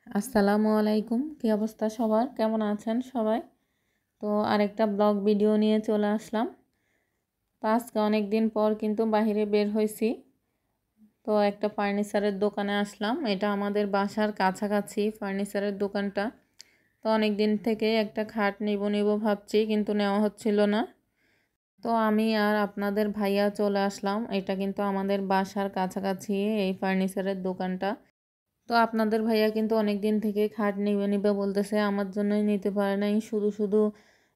আসসালামু আলাইকুম। কি অবস্থা সবার? কেমন আছেন সবাই? তো আরেকটা ব্লগ ভিডিও নিয়ে চলে আসলাম। তো আজকে অনেক দিন পর কিন্তু বাহিরে বের হয়েছি। তো একটা ফার্নিচারের দোকানে আসলাম। এটা আমাদের বাসার কাছাকাছি ফার্নিচারের দোকানটা। তো অনেক দিন থেকে একটা খাট নিব ভাবছি, কিন্তু নেওয়া হচ্ছিল না। তো আমি আর আপনাদের ভাইয়া চলে আসলাম। এটা কিন্তু আমাদের বাসার কাছাকাছি এই ফার্নিচারের দোকানটা। তো আপনাদের ভাইয়া কিন্তু অনেক দিন থেকে খাট নিবে বলতেছে, আমার জন্যই নিতে পারে নাই। শুধু শুধু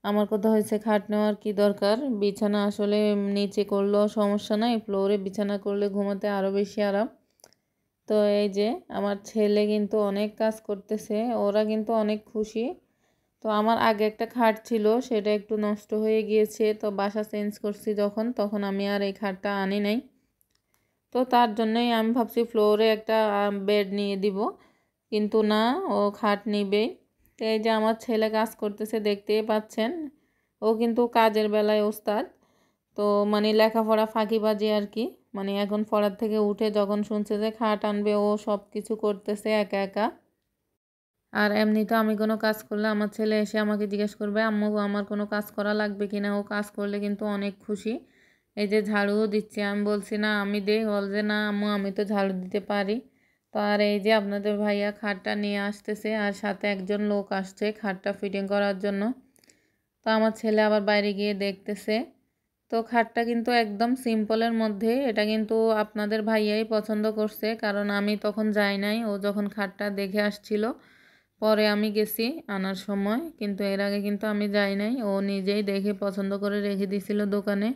আমার কথা হয়েছে, খাট নেওয়ার কি দরকার, বিছানা আসলে নিচে করলেও সমস্যা নাই, ফ্লোরে বিছানা করলে ঘুমাতে আরও বেশি আরাম। তো এই যে আমার ছেলে কিন্তু অনেক কাজ করতেছে, ওরা কিন্তু অনেক খুশি। তো আমার আগে একটা খাট ছিল, সেটা একটু নষ্ট হয়ে গিয়েছে। তো বাসা চেঞ্জ করছি তখন আমি আর এই খাটটা আনি নাই। তো তার জন্যই আমি ভাবছি ফ্লোরে একটা বেড নিয়ে দিব, কিন্তু না, ও খাট নিবে। তো এই যে আমার ছেলে কাজ করতেছে, দেখতেই পাচ্ছেন। ও কিন্তু কাজের বেলায় ওস্তাদ। তো মানে লেখাপড়া ফাঁকিবাজি আর কি। মানে এখন পড়ার থেকে উঠে যখন শুনছে যে খাট আনবে, ও সব কিছু করতেছে একা একা। আর এমনি তো আমি কোনো কাজ করলে আমার ছেলে এসে আমাকে জিজ্ঞেস করবে, আম্মু আমার কোনো কাজ করা লাগবে কিনা। ও কাজ করলে কিন্তু অনেক খুশি। এই যে ঝাড়ুও দিচ্ছে, আমি বলছি না আমি দে, বল যে না আম্মু আমি তো ঝাড়ু দিতে পারি। তো আর এই যে আপনাদের ভাইয়া খাটটা নিয়ে আসতেছে, আর সাথে একজন লোক আসছে খাটটা ফিটিং করার জন্য। তো আমার ছেলে আবার বাইরে গিয়ে দেখতেছে। তো খাটটা কিন্তু একদম সিম্পলের মধ্যে, এটা কিন্তু আপনাদের ভাইয়াই পছন্দ করছে, কারণ আমি তখন যাই নাই। ও যখন খাটটা দেখে আসছিল, পরে আমি গেছি আনার সময়, কিন্তু এর আগে কিন্তু আমি যাই নাই। ও নিজেই দেখে পছন্দ করে রেখে দিয়েছিল দোকানে।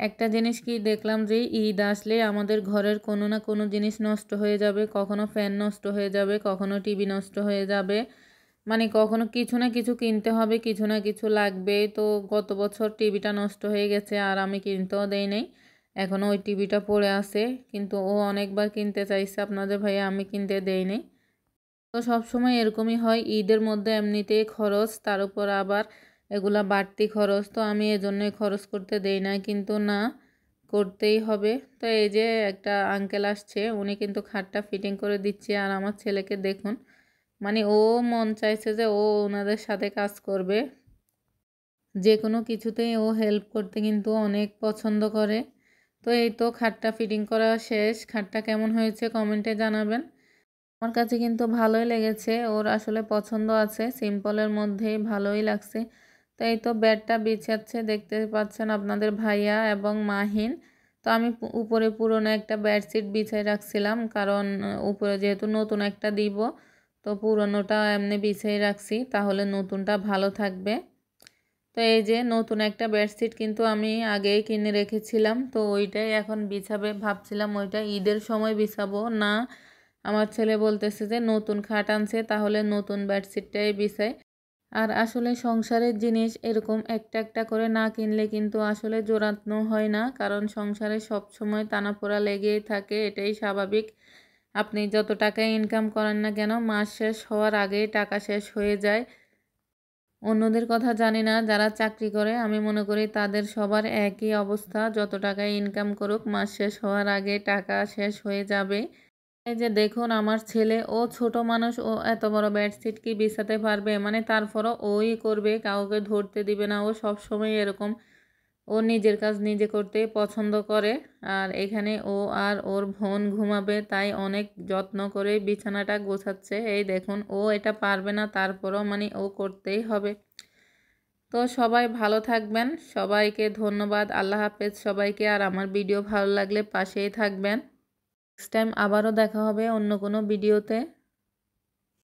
একটা জিনিস কি দেখলাম, যে ঈদ আসলে আমাদের ঘরের কোনো না কোনো জিনিস নষ্ট হয়ে যাবে। কখনো ফ্যান নষ্ট হয়ে যাবে, কখনো টিভি নষ্ট হয়ে যাবে, মানে কখনো কিছু না কিছু কিনতে হবে, কিছু না কিছু লাগবে। তো গত বছর টিভিটা নষ্ট হয়ে গেছে, আর আমি কিনতেও দেই নাই। এখনও ওই টিভিটা পড়ে আছে, কিন্তু ও অনেকবার কিনতে চাইছে আপনাদের ভাইয়া, আমি কিনতে দেই নাই। তো সবসময় এরকমই হয়, ঈদের মধ্যে এমনিতেই খরচ, তার উপর আবার এগুলা বাড়তি খরচ। তো আমি এজন্যই খরচ করতে দেই না, কিন্তু না, করতেই হবে। তো এই যে একটা আঙ্কেল আসছে, উনি কিন্তু খাটটা ফিটিং করে দিচ্ছে। আর আমার ছেলেকে দেখুন, মানে ও মন চাইছে যে ও ওনাদের সাথে কাজ করবে, যে কোনো কিছুতেই ও হেল্প করতে কিন্তু অনেক পছন্দ করে। তো এই তো খাটটা ফিটিং করা শেষ। খাটটা কেমন হয়েছে কমেন্টে জানাবেন। আমার কাছে কিন্তু ভালোই লেগেছে, ওর আসলে পছন্দ আছে, সিম্পলের মধ্যেই ভালোই লাগছে। তো এই তো বেডটা বিছাচ্ছে, দেখতে পাচ্ছেন আপনাদের ভাইয়া এবং মাহিন। তো আমি উপরে পুরনো একটা বেডশিট বিছাই রাখছিলাম, কারণ উপরে যেহেতু নতুন একটা দিব, তো পুরনোটা এমনি বিছাই রাখছি, তাহলে নতুনটা ভালো থাকবে। তো এই যে নতুন একটা বেডশিট কিন্তু আমি আগেই কিনে রেখেছিলাম, তো ওইটাই এখন বিছাবে ভাবছিলাম, ওইটা ঈদের সময় বিছাবো না। আমার ছেলে বলতেছে যে নতুন খাট আনছে, তাহলে নতুন বেডশিটটাই বিছাই। আর আসলে সংসারের জিনিস এরকম একটা একটা করে না কিনলে কিন্তু আসলে জোড়ানো হয় না, কারণ সংসারে সব সময় টানাপোড়া লেগেই থাকে, এটাই স্বাভাবিক। আপনি যত টাকা ইনকাম করেন না কেন, মাস শেষ হওয়ার আগেই টাকা শেষ হয়ে যায়। অন্যদের কথা জানি না, যারা চাকরি করে আমি মনে করি তাদের সবার একই অবস্থা, যত টাকা ইনকাম করুক মাস শেষ হওয়ার আগে টাকা শেষ হয়ে যাবে। এই যে দেখুন আমার ছেলে, ও ছোট মানুষ, ও এত বড় বেডশিট কি বিছাতে পারবে, মানে তারপরও ওই করবে, কাউকে ধরতে দিবে না। ও সব সময় এরকম, ও নিজের কাজ নিজে করতে পছন্দ করে। আর এখানে ও আর ওর বোন ঘুমাবে, তাই অনেক যত্ন করে বিছানাটা গোছাচ্ছে। এই দেখুন, ও এটা পারবে না, তারপরও মানে ও করতেই হবে। তো সবাই ভালো থাকবেন, সবাইকে ধন্যবাদ, আল্লাহ হাফেজ সবাইকে। আর আমার ভিডিও ভালো লাগলে পাশেই থাকবেন। নেক্সট টাইম আবারও দেখা হবে অন্য কোনো ভিডিওতে।